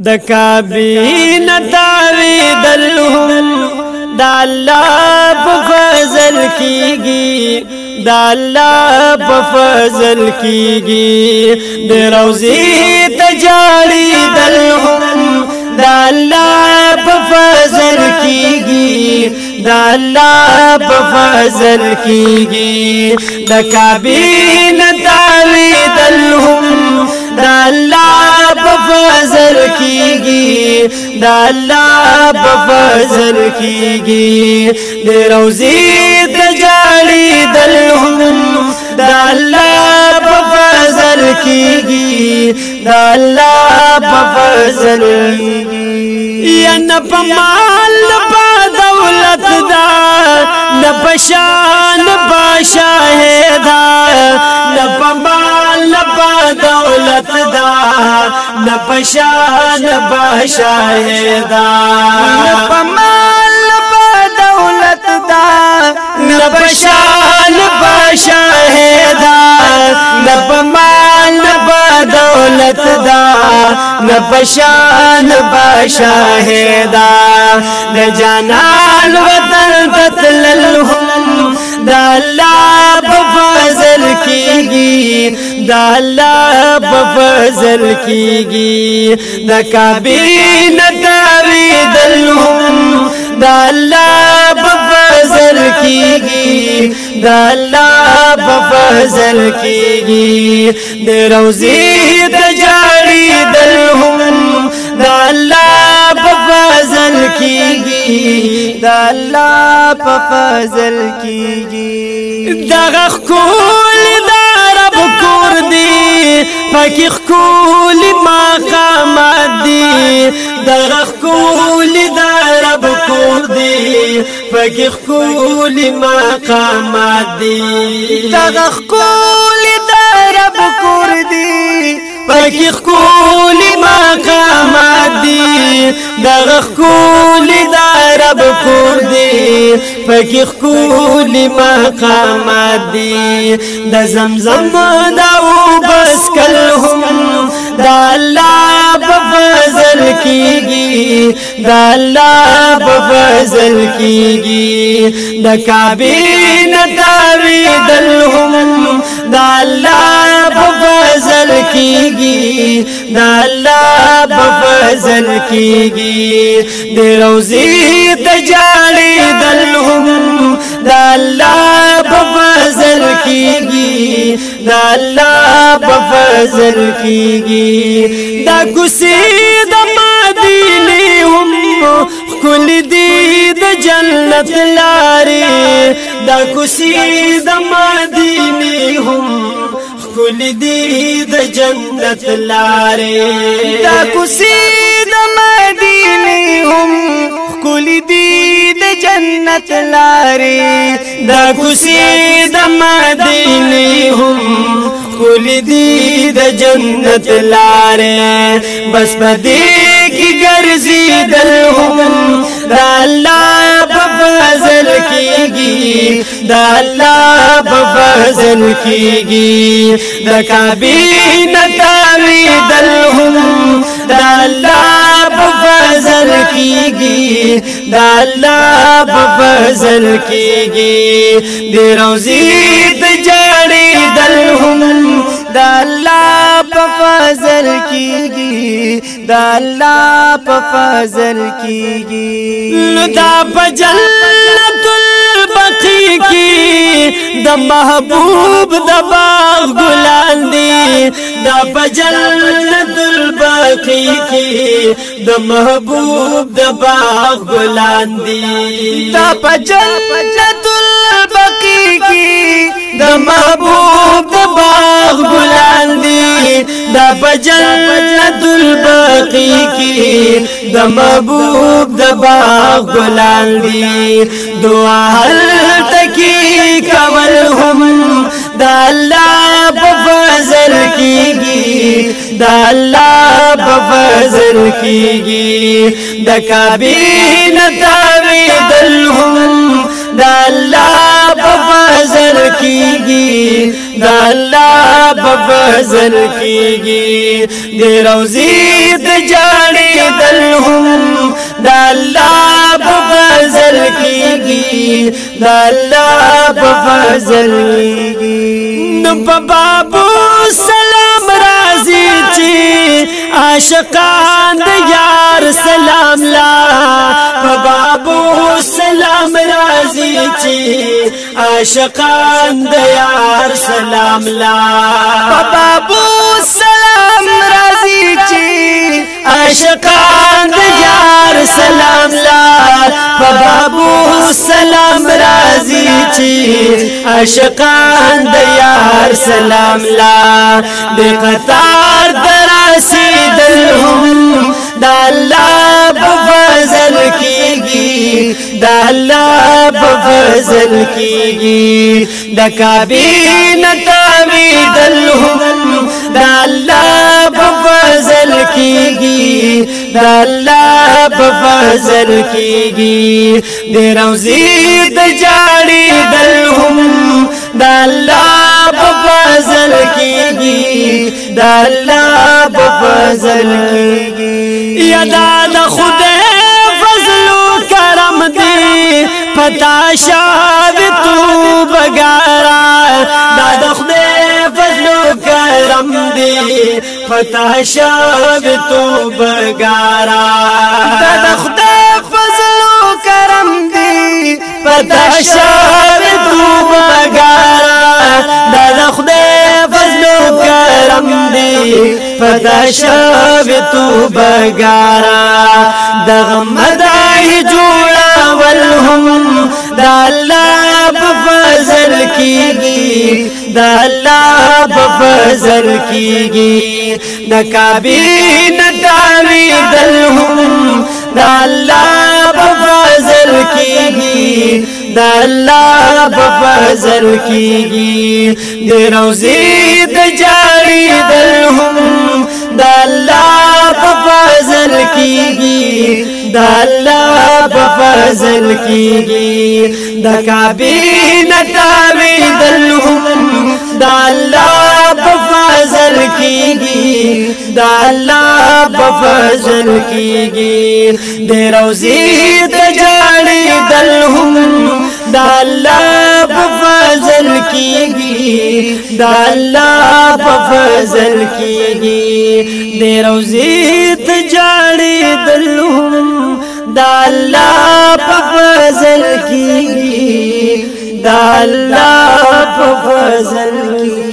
د کابین تاویدلهم دا الله په فضل کیږي دا الله په فضل کیږي د روزي تجاړي دلهم دا الله په فضل کیږي دا الله په فضل کیږي د کابین تاویدلهم دا الله په فضل کیږي دا الله په فضل کیږي د روزي تجاړي دلهم دا الله په فضل کیږي دا الله په فضل کیږي یا نه په مال په دولت دا نه په شان په شاهدا نه په مال په دولت دا نه په شان په شاهدا نه په مال په دولت دا نه په شان په شاهدا نه په مال په دولت دا نه په شان په شاهدا د جانان وطن تتللهم دا الله په فضل کیږي دا الله په فضل کیږي د کابین تاویدلهم دا الله په فضل کیږي دا الله په فضل کیږي د روزي تجاړي دلهم دا الله په فضل کیږي دا الله په فضل کیږي دغه کول دا رب کور دی پکې کول مقامات دی دغه کول دا رب کور دی پکې کول مقامات دی دغه کول دا رب کور دی پکې کول مقامات دی دغه کول دا رب کور دی پکې کول مقامات دی د زمزم دا وبس کلهم دا الله په فضل کیږي دا الله په فضل کیږي د کابین تاویدلهم دا الله په فضل کیږي دا الله په فضل کیږي د روزي تجاړي دلهم دا الله په فضل کیږي دا الله په فضل کیږي دا کوسي د مدینه هم کل دی د جنت لارې دا کوسي د مدینه هم کل دی د جنت لارې دا کوسي د مدینه هم کل دی د جنت لارې دا کوسي د مدینه هم کل دی د جنت لارې بس پدې کی ګرځي دلهم دا الله په فضل کیږي دا الله په فضل کیږي د کابین تاویدلهم دا الله په فضل کیږي دا الله په فضل کیږي د روزي تجاړي دلهم دا الله په فضل کیږي دا الله په فضل کیږي دا په جنت البقیع کی د محبوب د باغ ګلان دي دا په جنت البقیع کی د محبوب د باغ ګلان دي دا په جنت البقیع کی د محبوب د باغ ګلان دي دا په جنت البقیع کی د محبوب د باغ ګلان دي دعا هل تکي کولهم دا الله په فضل کیږي دا الله په فضل کیږي د کابین تاویدلهم دا الله په فضل کیږي دا الله په فضل کیږي د روزي د جاړي دلهم دا الله په فضل کیږي دا الله په فضل کیږي نو په بابو سلام راضي چی عاشقان د یار سلام لا په بابو سلام راضي چی عاشقان د یار سلام لا په بابو سلام راضي چی عاشقان د یار سلام لا په بابو سلام راضي چی عاشقان د یار سلام لا د قطار دراسی دلهم دا الله په فضل کیږي دا الله په فضل کیږي د کابین تاوی دلهم دا الله په فضل کیږي دا الله په فضل کیږي د روزي د جاړي دلهم دا الله په فضل کیږي دا الله په فضل کیږي یدا د خدای فضل و کرم دی پتا شاو تو بګارا دا د خدای فضل و کرم دی پتا شاو تو بګارا دا د خدای فضل و کرم دی پتا شاو تو بګارا دا د خدای فضل و کرم دی پتا شاو تو بګارا دغه مدای جوړا ولهم دا الله په فضل کیږي دا الله په فضل کیږي د کابین تاوی دلهم دا الله په فضل کیږي دا الله په فضل کیږي د روزي د جاړي دلهم دا الله په فضل کیږي دا الله په فضل کیږي د کابین تاوی دلهم دا الله په فضل کیږي دا الله په فضل کیږي د روزي د جاړي دلهم دا الله په فضل کیږي دا الله په فضل کیږي د روزي د جاړي دلهم دا الله په فضل کیږي دا الله په فضل کیږي